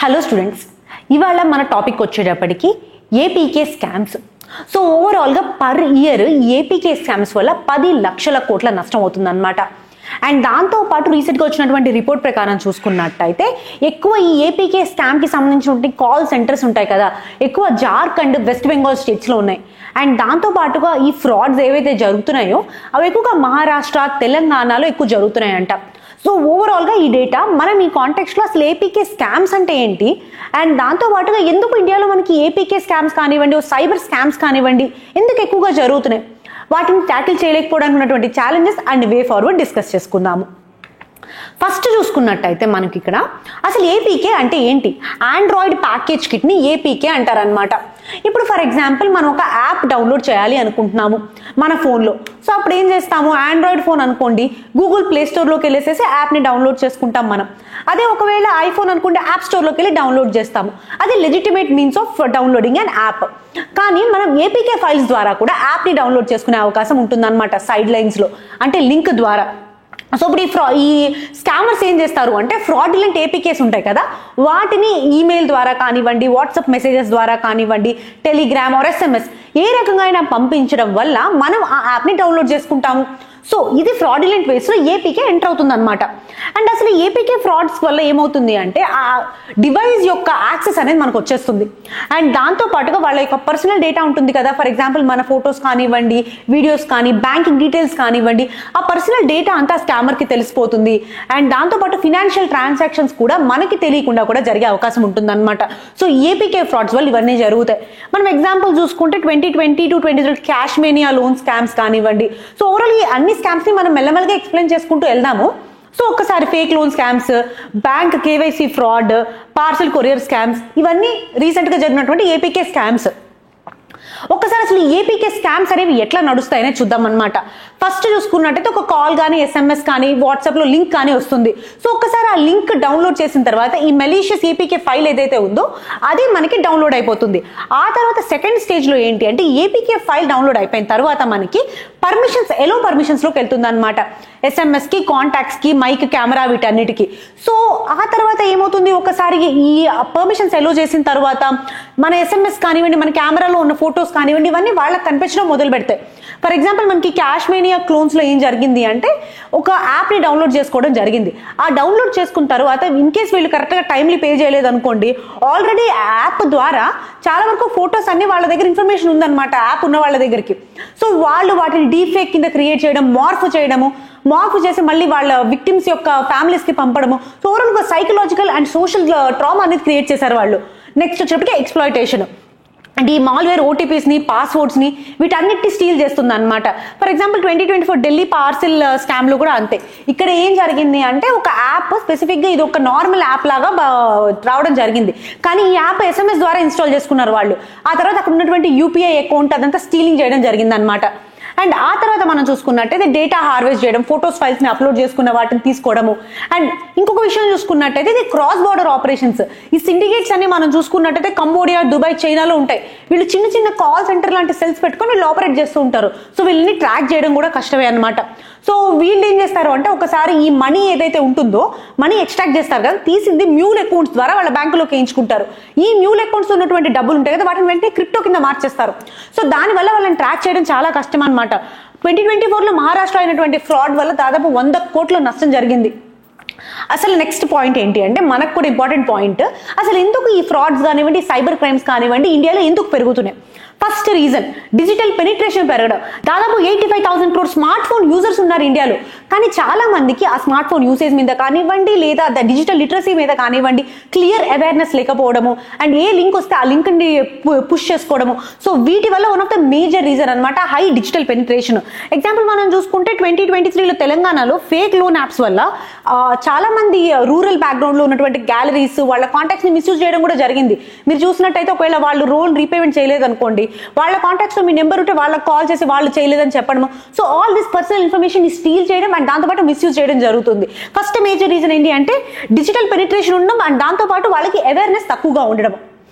Hello students, ఇవాళ మన topic వచ్చేటప్పటికి ఏపీకే స్కామ్స్. సో ఓవరాల్గా పర్ ఇయర్ ఏపీకే స్కామ్స్ వల్ల 10 లక్షల కోట్ల నష్టం అవుతుందన్నమాట. అండ్ దాంతోపాటు రీసెంట్గా వచ్చినటువంటి రిపోర్ట్ ప్రకారం చూసుకున్నట్టయితే ఎక్కువ ఈ ఏపీకే స్కామ్కి సంబంధించిన కాల్ సెంటర్స్ ఉంటాయి కదా, ఎక్కువ జార్ఖండ్, వెస్ట్ బెంగాల్ స్టేట్స్లో ఉన్నాయి. అండ్ దాంతోపాటుగా ఈ ఫ్రాడ్స్ ఏవైతే జరుగుతున్నాయో అవి ఎక్కువగా మహారాష్ట్ర, తెలంగాణలో ఎక్కువ జరుగుతున్నాయంట. సో ఓవరాల్గా ఈ డేటా మనం ఈ కాంటెక్స్ట్లో అసలు ఏపీకే స్కామ్స్ అంటే ఏంటి, అండ్ దాంతోపాటుగా ఎందుకు ఇండియాలో మనకి ఏపీకే స్కామ్స్ కానివ్వండి, సైబర్ స్కామ్స్ కానివ్వండి ఎందుకు ఎక్కువగా జరుగుతున్నాయి, వాటిని ట్యాకిల్ చేయలేకపోవడానికి ఉన్నటువంటి challenges and way forward discuss చేసుకుందాము. ఫస్ట్ చూసుకున్నట్టయితే మనకి ఇక్కడ అసలు ఏపీకే అంటే ఏంటి? ఆండ్రాయిడ్ ప్యాకేజ్ కిట్ని ఏపీకే అంటారనమాట. ఇప్పుడు ఫర్ ఎగ్జాంపుల్ మనం ఒక యాప్ డౌన్లోడ్ చేయాలి అనుకుంటున్నాము మన ఫోన్లో. సో అప్పుడు ఏం చేస్తాము, ఆండ్రాయిడ్ ఫోన్ అనుకోండి, గూగుల్ ప్లే స్టోర్లోకి వెళ్ళేసేసి యాప్ని డౌన్లోడ్ చేసుకుంటాం మనం. అదే ఒకవేళ ఐఫోన్ అనుకుంటే యాప్ స్టోర్లోకి వెళ్ళి డౌన్లోడ్ చేస్తాము. అది legitimate means of downloading and app. కానీ మనం ఏపీకే ఫైల్స్ ద్వారా కూడా యాప్ని డౌన్లోడ్ చేసుకునే అవకాశం ఉంటుందన్నమాట సైడ్ లైన్స్లో, అంటే లింక్ ద్వారా. సో ఇప్పుడు ఈ స్కామర్స్ ఏం చేస్తారు అంటే ఫ్రాడ్యులెంట్ ఏపీకేస్ ఉంటాయి కదా, వాటిని ఈమెయిల్ ద్వారా కానివ్వండి, వాట్సాప్ మెసేజెస్ ద్వారా కానివ్వండి, టెలిగ్రామ్ ఆర్ ఎస్ఎంఎస్ ఏ రకంగా అయినా పంపించడం వల్ల మనం ఆ యాప్ని డౌన్లోడ్ చేసుకుంటాము. సో ఇది ఫ్రాడ్యులెంట్ వేస్లో ఏపీకే ఎంటర్ అవుతుంది అనమాట. అండ్ అసలు ఏపీకే ఫ్రాడ్స్ వల్ల ఏమవుతుంది అంటే ఆ డివైస్ యొక్క యాక్సెస్ అనేది మనకు వచ్చేస్తుంది. అండ్ దాంతో పాటుగా వాళ్ళ యొక్క పర్సనల్ డేటా ఉంటుంది కదా, ఫర్ ఎగ్జాంపుల్ మన ఫొటోస్ కానివ్వండి, వీడియోస్ కానీ, బ్యాంకింగ్ డీటెయిల్స్ కానివ్వండి, ఆ పర్సనల్ డేటా అంతా స్కామర్కి తెలిసిపోతుంది. అండ్ దాంతోపాటు ఫినాన్షియల్ ట్రాన్సాక్షన్స్ కూడా మనకి తెలియకుండా కూడా జరిగే అవకాశం ఉంటుంది అనమాట. సో ఏపీకే ఫ్రాడ్స్ వల్ల ఇవన్నీ జరుగుతాయి. మనం ఎగ్జాంపుల్ చూసుకుంటే 2020 to 2023 cash mania loan scams కానివ్వండి. సో ఓవరాల్ ఈ అన్ని స్కామ్స్ ని మనం మెల్లమెల్లగా ఎక్స్ప్లెయిన్ చేసుకుంటూ వెళ్దాము. సో ఒక్కసారి fake loan scams, bank KYC fraud, parcel courier scams, ఇవన్నీ రీసెంట్ గా జరిగినటువంటి ఏపీకే స్కామ్స్. ఒక్కసారి అసలు ఏపీకే స్కామ్స్ అనేవి ఎట్లా నడుస్తాయనే చూద్దాం అనమాట. ఫస్ట్ చూసుకున్నట్టయితే ఒక కాల్ కానీ, ఎస్ఎంఎస్ కానీ, వాట్సాప్ లో లింక్ కానీ వస్తుంది. సో ఒక్కసారి ఆ లింక్ డౌన్లోడ్ చేసిన తర్వాత ఈ మెలీషియస్ ఏపీకే ఫైల్ ఏదైతే ఉందో అది మనకి డౌన్లోడ్ అయిపోతుంది. ఆ తర్వాత సెకండ్ స్టేజ్ లో ఏంటి అంటే ఏపీకే ఫైల్ డౌన్లోడ్ అయిపోయిన తర్వాత మనకి పర్మిషన్స్, ఎలో పర్మిషన్స్ లోకి వెళ్తుంది అనమాట. ఎస్ఎంఎస్ కి, కాంటాక్ట్స్ కి, మైక్, కెమెరా, వీటన్నిటికి. సో ఆ తర్వాత ఏమవుతుంది, ఒకసారి ఈ పర్మిషన్స్ ఎలో చేసిన తర్వాత మన ఎస్ఎంఎస్ కానివ్వండి, మన కెమెరాలో ఉన్న ఫొటోస్ కానివ్వండి, ఇవన్నీ వాళ్ళకి కనిపించడం మొదలు పెడతాయి. ఫర్ ఎగ్జాంపుల్ మనకి క్యాష్ మేనియా క్లోన్స్ లో ఏం జరిగింది అంటే ఒక యాప్ ని డౌన్లోడ్ చేసుకోవడం జరిగింది. ఆ డౌన్లోడ్ చేసుకున్న తర్వాత ఇన్ కేస్ వీళ్ళు కరెక్ట్ గా టైమ్లీ పే చేయలేదు అనుకోండి, ఆల్రెడీ యాప్ ద్వారా చాలా వరకు ఫొటోస్ అన్ని వాళ్ళ దగ్గర ఇన్ఫర్మేషన్ ఉందన్నమాట యాప్ ఉన్న వాళ్ళ దగ్గరికి. సో వాళ్ళు వాటిని డీప్ ఫేక్ కింద క్రియేట్ చేయడం, మార్ఫ్ చేసి మళ్ళీ వాళ్ళ విక్టిమ్స్ యొక్క ఫ్యామిలీస్ కి పంపడము. సో ఓవరాల్ గా సైకలాజికల్ అండ్ సోషల్ ట్రామా అనేది క్రియేట్ చేశారు వాళ్ళు. నెక్స్ట్ వచ్చేప్పటికి ఎక్స్ప్లాయిటేషన్. అంటే ఈ మాల్వేర్ ఓటీపీస్ని, పాస్వర్డ్స్ని, వీటన్నిటిని స్టీల్ చేస్తుంది అనమాట. ఫర్ ఎగ్జాంపుల్ 2024 ఢిల్లీ పార్సిల్ స్కామ్లో కూడా అంతే. ఇక్కడ ఏం జరిగింది అంటే ఒక యాప్ స్పెసిఫిక్గా ఇది ఒక నార్మల్ యాప్ లాగా రావడం జరిగింది, కానీ ఈ యాప్ ఎస్ఎంఎస్ ద్వారా ఇన్స్టాల్ చేసుకున్నారు వాళ్ళు. ఆ తర్వాత అక్కడ ఉన్నటువంటి యూపీఐ అకౌంట్ అదంతా స్టీలింగ్ చేయడం జరిగింది అనమాట. అండ్ ఆ తర్వాత మనం చూసుకున్నట్టయితే డేటా హార్వెస్ట్ చేయడం, ఫొటోస్, ఫైల్స్ ని అప్లోడ్ చేసుకున్న వాటిని తీసుకోవడము. అండ్ ఇంకొక విషయం చూసుకున్నట్టయితే ఇది క్రాస్ బార్డర్ ఆపరేషన్స్. ఈ సిండికేట్స్ అన్ని మనం చూసుకున్నట్టయితే కంబోడియా, దుబాయ్, చైనాలో ఉంటాయి. వీళ్ళు చిన్న చిన్న కాల్ సెంటర్ లాంటి సెల్స్ పెట్టుకొని వీళ్ళు ఆపరేట్ చేస్తూ ఉంటారు. సో వీళ్ళని ట్రాక్ చేయడం కూడా కష్టమే అనమాట. సో వీళ్ళు ఏం చేస్తారు అంటే ఒకసారి ఈ మనీ ఏదైతే ఉంటుందో మనీ ఎక్స్ట్రాక్ట్ చేస్తారు కదా, తీసింది మ్యూల్ అకౌంట్స్ ద్వారా వాళ్ళ బ్యాంకులోకి వేయించుకుంటారు. ఈ మ్యూల్ అకౌంట్స్ ఉన్నటువంటి డబ్బులు ఉంటాయి కదా, వాటిని వెంటనే క్రిప్టో కింద మార్చేస్తారు. సో దానివల్ల వాళ్ళని ట్రాక్ చేయడం చాలా కష్టం అనమాట. 2024లో మహారాష్ట్ర అయినటువంటి ఫ్రాడ్ వల్ల దాదాపు 100 కోట్ల నష్టం జరిగింది. అసలు నెక్స్ట్ పాయింట్ ఏంటి అంటే మనకు కూడా ఇంపార్టెంట్ పాయింట్, అసలు ఎందుకు ఈ ఫ్రాడ్స్ కానివ్వండి, సైబర్ క్రైమ్స్ కానివ్వండి ఇండియాలో ఎందుకు పెరుగుతున్నాయి? ఫస్ట్ రీజన్ డిజిటల్ పెనిట్రేషన్ పెరగడం. దాదాపు 85,000 crore స్మార్ట్ ఫోన్ యూజర్స్ ఉన్నారు ఇండియాలో, కానీ చాలా మందికి ఆ స్మార్ట్ ఫోన్ యూసేజ్ మీద కానివ్వండి, లేదా డిజిటల్ లిటరసీ మీద కానివ్వండి క్లియర్ అవేర్నెస్ లేకపోవడము, అండ్ ఏ లింక్ వస్తే ఆ లింక్ ని పుష్ చేసుకోవడము. సో వీటి వల్ల one of the major reason అనమాట హై డిజిటల్ పెనిట్రేషన్. ఎగ్జాంపుల్ మనం చూసుకుంటే 2023లో తెలంగాణలో ఫేక్ లోన్ యాప్స్ వల్ల చాలా మంది రూరల్ బ్యాక్గ్రౌండ్ లో ఉన్నటువంటి గ్యాలరీస్ వాళ్ళ కాంటాక్ట్స్ ని మిస్యూజ్ చేయడం కూడా జరిగింది. మీరు చూసినట్టయితే ఒకవేళ వాళ్ళు లోన్ రీపేమెంట్ చేయలేదు అనుకోండి, వాళ్ళ కాంటాక్ట్స్ లో మీ నెంబర్ ఉంటే వాళ్ళకి కాల్ చేసి వాళ్ళు చేయలేదని చెప్పడము. So all this personal information steel చేయడం అండ్ దాంతోపాటు మిస్యూజ్ చేయడం జరుగుతుంది. ఫస్ట్ మేజర్ రీజన్ ఏంటి అంటే డిజిటల్ పెనిట్రేషన్ ఉండడం అండ్ దాంతోపాటు వాళ్ళకి అవేర్నెస్ తక్కువగా ఉండడం.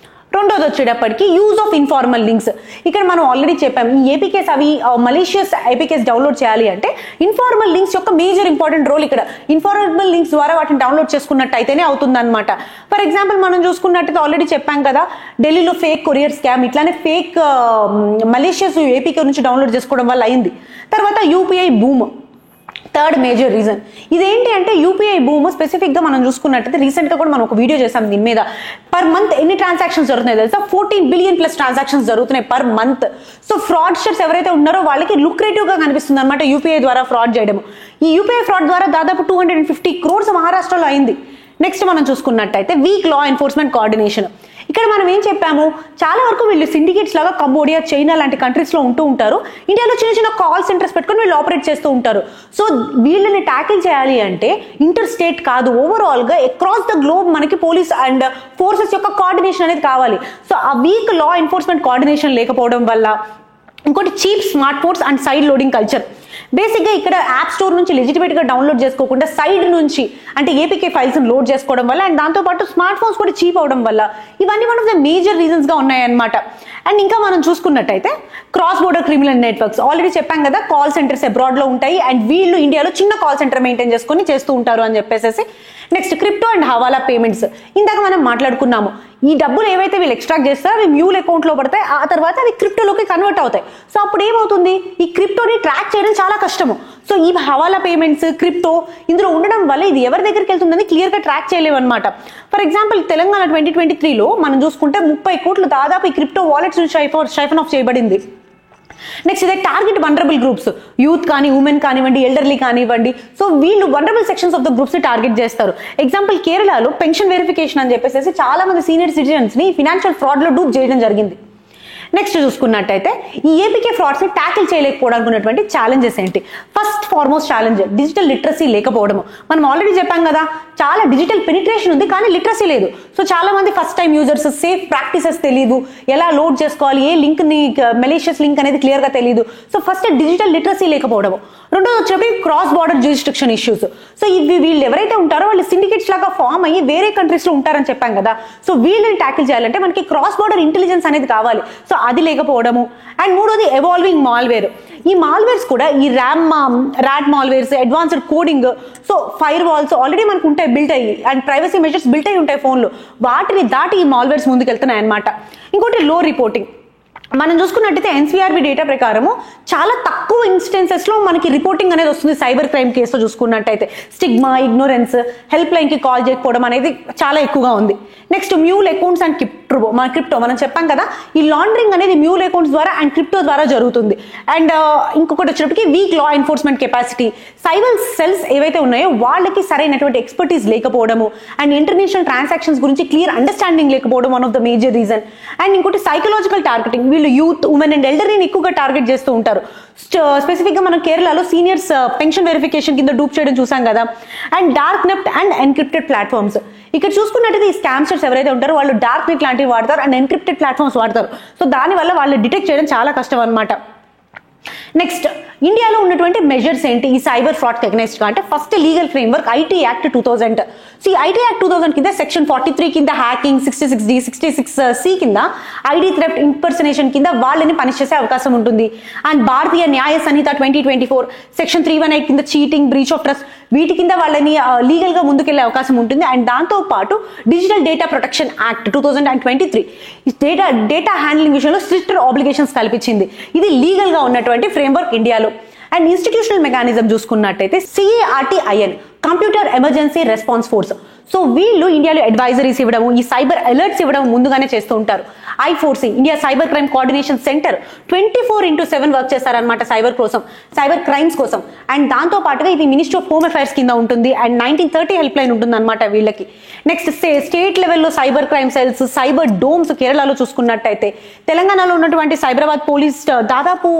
రెండోది వచ్చేటప్పటికి యూజ్ ఆఫ్ ఇన్ఫార్మల్ లింక్స్. ఇక్కడ మనం ఆల్రెడీ చెప్పాం, ఈ ఏపీకేస్ అవి మలీషియస్ ఏపీకేస్ డౌన్లోడ్ చేయాలి అంటే ఇన్ఫార్మల్ లింక్స్ యొక్క మేజర్ ఇంపార్టెంట్ రోల్ ఇక్కడ. ఇన్ఫార్మల్ లింక్స్ ద్వారా వాటిని డౌన్లోడ్ చేసుకున్నట్టు అయితేనే అవుతుంది అనమాట. ఫర్ ఎగ్జాంపుల్ మనం చూసుకున్నట్టయితే ఆల్రెడీ చెప్పాం కదా, ఢిల్లీలో ఫేక్ కొరియర్ స్కామ్, ఇట్లానే ఫేక్ మలేషియస్ ఏపీకే నుంచి డౌన్లోడ్ చేసుకోవడం వల్ల అయింది. తర్వాత UPI boom, third major reason. ఇదేంటి అంటే యూపీఐ బూమ్ స్పెసిఫిక్ గా మనం చూసుకున్నట్టయితే రీసెంట్ గా కూడా మనం ఒక వీడియో చేసాం దీని మీద. పర్ మంత్ ఎన్ని ట్రాన్సాక్షన్స్ జరుగుతున్నాయి తెలుసా? 14 బిలియన్ ప్లస్ ట్రాన్సాక్షన్స్ జరుగుతున్నాయి పర్ మంత్. సో ఫ్రాడ్స్టర్స్ ఎవరైతే ఉన్నారో వాళ్ళకి లుక్రేటివ్ గా కనిపిస్తుంది అనమాట యూపీఐ ద్వారా ఫ్రాడ్ చేయడం. ఈ యూపీఐ ఫ్రాడ్ ద్వారా దాదాపు 250 crores మహారాష్ట్రలో అయింది. నెక్స్ట్ మనం చూసుకున్నట్టయితే వీక్ లా ఎన్ఫోర్స్మెంట్ కోఆర్డినేషన్. ఇక్కడ మనం ఏం చెప్పాము, చాలా వరకు వీళ్ళు సిండికేట్స్ లాగా కంబోడియా, చైనా లాంటి కంట్రీస్ లో ఉంటూ ఉంటారు. ఇండియాలో చిన్న చిన్న కాల్ సెంటర్స్ పెట్టుకొని వీళ్ళు ఆపరేట్ చేస్తూ ఉంటారు. సో వీళ్ళని ట్యాకిల్ చేయాలి అంటే ఇంటర్ స్టేట్ కాదు, ఓవరాల్ గా అక్రాస్ ద గ్లోబ్ మనకి పోలీస్ అండ్ ఫోర్సెస్ యొక్క కోఆర్డినేషన్ అనేది కావాలి. సో ఆ వీక్ లా ఎన్ఫోర్స్మెంట్ కోఆర్డినేషన్ లేకపోవడం వల్ల, ఇంకోటి cheap smart phones and side loading culture. Basic గా ఇక్కడ యాప్ స్టోర్ నుంచి లెజిటిమేట్ గా డౌన్లోడ్ చేసుకోకుండా సైడ్ నుంచి అంటే ఏపీకే ఫైల్స్ లోడ్ చేసుకోవడం వల్ల, అండ్ దాంతో పాటు స్మార్ట్ ఫోన్స్ కూడా చీప్ అవడం వల్ల, ఇవన్నీ one of the major reasons గా ఉన్నాయన్నమాట. అండ్ ఇంకా మనం చూసుకున్నట్టయితే cross border criminal networks, already చెప్పాం కదా, కాల్ సెంటర్స్ అబ్రాడ్ లో ఉంటాయి అండ్ వీళ్ళు ఇండియాలో చిన్న కాల్ సెంటర్ మెయింటైన్ చేసుకొని చేస్తూ ఉంటారు అని చెప్పేసి. Next crypto and hawala payments. ఇందాక మనం మాట్లాడుకున్నాము, ఈ డబ్బులు ఏవైతే వీళ్ళు ఎక్స్ట్రాక్ట్ చేస్తారో అవి మ్యూల్ అకౌంట్ లో పడతాయి, ఆ తర్వాత అవి క్రిప్టోలోకి కన్వర్ట్ అవుతాయి. సో అప్పుడు ఏమవుతుంది, ఈ క్రిప్టోని ట్రాక్ చేయడం చాలా కష్టము. సో ఈ హవాలా పేమెంట్స్, క్రిప్టో ఇందులో ఉండడం వల్ల ఇది ఎవరి దగ్గరికి వెళ్తుందని క్లియర్ గా ట్రాక్ చేయలేము అనమాట. ఫర్ ఎగ్జాంపుల్ తెలంగాణ 2023లో మనం చూసుకుంటే 30 కోట్లు దాదాపు ఈ క్రిప్టో వాలెట్స్ నుంచి షైఫన్ ఆఫ్ చేయబడింది. నెక్స్ట్ ఇదే టార్గెట్ వనరబుల్ గ్రూప్స్, యూత్ కానీ, ఉమెన్ కానివ్వండి, ఎల్డర్లీ కానివ్వండి. సో వీళ్ళు vulnerable sections of the groups ని టార్గెట్ చేస్తారు. ఎగ్జాంపుల్ కేరళలో పెన్షన్ వెరిఫికేషన్ అని చెప్పేసి చాలా మంది సీనియర్ సిటిజన్స్ ని ఫినాన్షియల్ ఫ్రాడ్ లో డూప్ చేయడం జరిగింది. నెక్స్ట్ చూసుకున్నట్టయితే ఈ ఏపీకే ఫ్రాడ్స్ ని ట్యాకిల్ చేయలేకపోవడానికి ఉన్నటువంటి ఛాలెంజెస్ ఏంటి? First foremost challenge digital literacy లేకపోవడం. మనం ఆల్రెడీ చెప్పాం కదా, చాలా డిజిటల్ పెనిట్రేషన్ ఉంది కానీ లిటరసీ లేదు. సో చాలా మంది first time users, safe practices తెలియదు, ఎలా లోడ్ చేసుకోవాలి, ఏ లింక్ ని మెలీషియస్ లింక్ అనేది క్లియర్ గా తెలియదు. సో ఫస్ట్ డిజిటల్ లిటరసీ లేకపోవడం. రెండోది వచ్చేసి cross border jurisdiction issues. So ఇవి వీళ్ళు ఎవరైతే ఉంటారో వాళ్ళు సిండికేట్స్ లాగా ఫామ్ అయ్యి వేరే కంట్రీస్ లో ఉంటారని చెప్పాం కదా. సో వీళ్ళని ట్యాకిల్ చేయాలంటే మనకి క్రాస్ బార్డర్ ఇంటెలిజెన్స్ అనేది కావాలి. సో అది లేకపోవడము. అండ్ మూడోది ఎవాల్వింగ్ మాల్వేర్. ఈ మాల్వేర్స్ కూడా ఈ RAT malwares, advanced coding, so firewalls already మనకు ఉంటాయి బిల్ట్ అయ్యి, అండ్ ప్రైవసీ మెజర్స్ బిల్ట్ అయ్యి ఉంటాయి ఫోన్లో, వాటిని దాటి ఈ మాల్వేర్స్ ముందుకు వెళ్తున్నాయి అనమాట. ఇంకోటి లో రిపోర్టింగ్. మనం చూసుకున్నట్టయితే ఎన్సీఆర్బీ డేటా ప్రకారము చాలా తక్కువ ఇన్స్టెన్సెస్ లో మనకి రిపోర్టింగ్ అనేది వస్తుంది. సైబర్ క్రైమ్ కేసులో చూసుకున్నట్టయితే స్టిగ్మా, ఇగ్నోరెన్స్, హెల్ప్ లైన్ కి కాల్ చేయకపోవడం అనేది చాలా ఎక్కువగా ఉంది. Next mule accounts and crypto మనం చెప్పాం కదా, ఈ లాండరింగ్ అనేది మ్యూల్ అకౌంట్స్ ద్వారా అండ్ క్రిప్టో ద్వారా జరుగుతుంది. అండ్ ఇంకొకటి వచ్చినప్పటికీ week law enforcement capacity. Cyber cells ఏవైతే ఉన్నాయో వాళ్ళకి సరైనటువంటి ఎక్స్పర్టీస్ లేకపోవడము, అండ్ ఇంటర్నేషనల్ ట్రాన్సాక్షన్స్ గురించి క్లియర్ అండర్స్టాండింగ్ లేకపోవడం one of the major reason. And ఇంకోటి సైకలాజికల్ టార్గెటింగ్. వీళ్ళు యూత్, ఉమెన్ అండ్ ఎల్డర్ని ఎక్కువగా టార్గెట్ చేస్తూ ఉంటారు. స్పెసిఫిక్ గా మనం కేరళలో సీనియర్స్ పెన్షన్ వెరిఫికేషన్ కింద డూప్ చేయడం చూసాం కదా. And dark net and encrypted platforms. ఇక్కడ చూసుకున్నట్టయితే ఈ స్కామ్స్టర్స్ ఎవరైతే ఉంటారో వాళ్ళు డార్క్ నెట్ లాంటివి వాడతారు అండ్ ఎన్క్రిప్టెడ్ ప్లాట్ఫామ్స్ వాడతారు. సో దానివల్ల వాళ్ళు డిటెక్ట్ చేయడం చాలా కష్టం అనమాట. నెక్స్ట్ ఇండియాలో ఉన్నటువంటి మెజర్స్ ఏంటి ఈ సైబర్ ఫ్రాడ్ అగైనెస్ట్ గా అంటే first legal framework IT act 2000. So ఈ ఐటీ యాక్ట్ 2000 కింద సెక్షన్ 43 కింద హ్యాకింగ్, 66D, 66C కింద ఐడి థెఫ్ట్, ఇంపర్సనేషన్ కింద వాళ్ళని పనిష్ చేసే అవకాశం ఉంటుంది. అండ్ భారతీయ న్యాయ సంహిత 2024 సెక్షన్ 318 కింద చీటింగ్, బ్రీచ్ ఆఫ్ ట్రస్ట్, వీటి కింద వాళ్ళని లీగల్ గా ముందుకెళ్లే అవకాశం ఉంటుంది. అండ్ దాంతో పాటు digital data protection act 2023 data handling విషయంలో స్ట్రిక్టర్ ఆబ్లిగేషన్స్ కల్పించింది. ఇది లీగల్ గా ఉన్నటువంటి ఫ్రేమ్వర్క్ ఇండియాలో. అండ్ ఇన్స్టిట్యూషనల్ మెకానిజం చూసుకున్నట్టయితే CARTIN, computer emergency response force. So వీళ్ళు ఇండియాలో అడ్వైజరీస్ ఇవ్వడము, ఈ సైబర్ అలర్ట్స్ ఇవ్వడం ముందుగానే చేస్తూ ఉంటారు. I4C, India cyber crime coordination centre 24/7 work చేస్తారనమాట సైబర్ కోసం, సైబర్ క్రైమ్స్ కోసం. అండ్ దాంతో పాటుగా ఇది మినిస్ట్రీ ఆఫ్ హోమ్ అఫైర్స్ కింద ఉంటుంది. అండ్ 1930 హెల్ప్ లైన్ ఉంటుంది అనమాట వీళ్ళకి. నెక్స్ట్ స్టేట్ లెవెల్లో cyber crime cells, cyber domes కేరళలో చూసుకున్నట్టయితే. తెలంగాణలో ఉన్నటువంటి సైబరాబాద్ పోలీస్ దాదాపు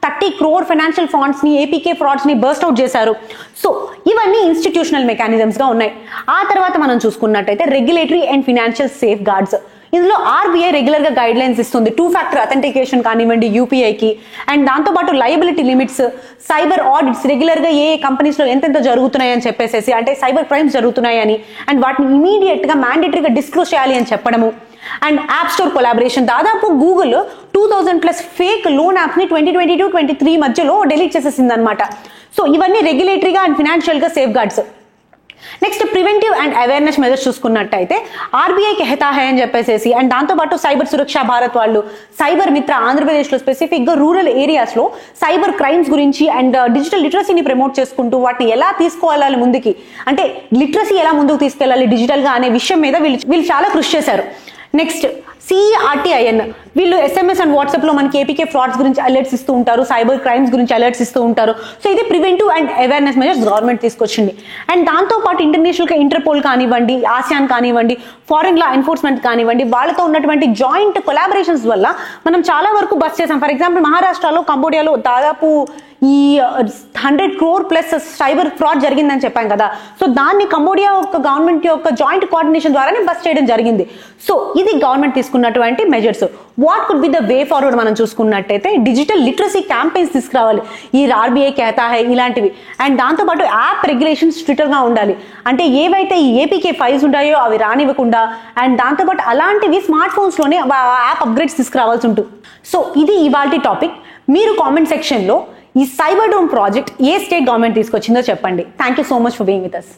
30 crore ఫైనాన్షియల్ ఫండ్స్ ని, ఏపీకే ఫ్రాడ్స్ ని బర్స్ట్ అవుట్ చేశారు. సో ఇవన్నీ ఇన్స్టిట్యూషనల్ మెకానిజమ్స్ గా ఉన్నాయి. ఆ తర్వాత మనం చూసుకున్నట్టయితే regulatory and financial safeguards. ఇందులో ఆర్బీఐ రెగ్యులర్ గా గైడ్ లైన్స్ ఇస్తుంది, 2-factor అథెంటికేషన్ కానివ్వండి యూపీఐకి. అండ్ దాంతో పాటు liability limits, cyber audits, regular గా ఏ కంపెనీస్ లో ఎంతెంత జరుగుతున్నాయి అని చెప్పేసి, అంటే సైబర్ క్రైమ్స్ జరుగుతున్నాయని, అండ్ వాటిని ఇమీడియట్ గా మ్యాండేటరీగా డిస్క్లోజ్ చేయాలి అని చెప్పడము. And app store collaboration. దాదాపు గూగుల్ 2000+ ఫేక్ లోన్ యాప్స్ ని 2022-23 మధ్యలో డిలీట్ చేసేసింది అనమాట. సో ఇవన్నీ రెగ్యులేటరీగా అండ్ ఫినాన్షియల్ గా safe guards. Next preventive and awareness measures చూసుకున్నట్టయితే ఆర్బీఐ కెహతా హై అని చెప్పేసి, అండ్ దాంతోపాటు సైబర్ సురక్ష భారత్ వాళ్ళు, సైబర్ మిత్ర ఆంధ్రప్రదేశ్లో స్పెసిఫిక్గా రూరల్ ఏరియాస్లో సైబర్ క్రైమ్స్ గురించి అండ్ డిజిటల్ లిటరసీని ప్రమోట్ చేసుకుంటూ వాటిని ఎలా తీసుకోవాలి ముందుకి, అంటే లిటరసీ ఎలా ముందుకు తీసుకెళ్ళాలి డిజిటల్గా అనే విషయం మీద వీళ్ళు చాలా కృషి చేశారు. నెక్స్ట్ CERTIN వీళ్ళు SMS అండ్ వాట్సాప్లో మనకి ఏపీకే ఫ్రాడ్స్ గురించి అలర్ట్స్ ఇస్తూ ఉంటారు, సైబర్ క్రైమ్స్ గురించి అలర్ట్స్ ఇస్తూ ఉంటారు. సో ఇది preventive and awareness measures government తీసుకొచ్చింది. అండ్ దాంతోపాటు ఇంటర్నేషనల్గా ఇంటర్పోల్ కానివ్వండి, ఆసియాన్ కానివ్వండి, ఫారెన్ లా ఎన్ఫోర్స్మెంట్ కానివ్వండి, వాళ్ళతో ఉన్నటువంటి జాయింట్ కొలాబరేషన్స్ వల్ల మనం చాలా వరకు బస్ చేసాం. ఫర్ ఎగ్జాంపుల్ మహారాష్ట్రలో, కంబోడియాలో దాదాపు ఈ 100 crore ప్లస్ సైబర్ ఫ్రాడ్ జరిగిందని చెప్పాం కదా. సో దాన్ని కంబోడియా యొక్క గవర్నమెంట్ యొక్క జాయింట్ కోఆర్డినేషన్ ద్వారానే బస్ చేయడం జరిగింది. సో ఇది గవర్నమెంట్ తీసుకున్నటువంటి measures. What could be the way forward మనం చూసుకున్నట్టయితే డిజిటల్ లిటరసీ క్యాంపెయిన్స్ తీసుకురావాలి, ఈ ఆర్బీఐ కెహతా హై ఇలాంటివి. అండ్ దాంతోపాటు యాప్ రెగ్యులేషన్స్ స్ట్రిక్టర్ గా ఉండాలి, అంటే ఏవైతే ఈ ఏపీకే ఫైల్స్ ఉంటాయో అవి రానివ్వకుండా, అండ్ దాంతోపాటు అలాంటివి స్మార్ట్ ఫోన్స్ లోనే యాప్ అప్గ్రేడ్స్ తీసుకురావాల్సి ఉంటుంది. సో ఇది ఇవాల్టి టాపిక్. మీరు కామెంట్ సెక్షన్ లో ఈ సైబర్ డోమ్ ప్రాజెక్ట్ ఏ స్టేట్ గవర్నమెంట్ తీసుకొచ్చిందో చెప్పండి. Thank you so much for being with us.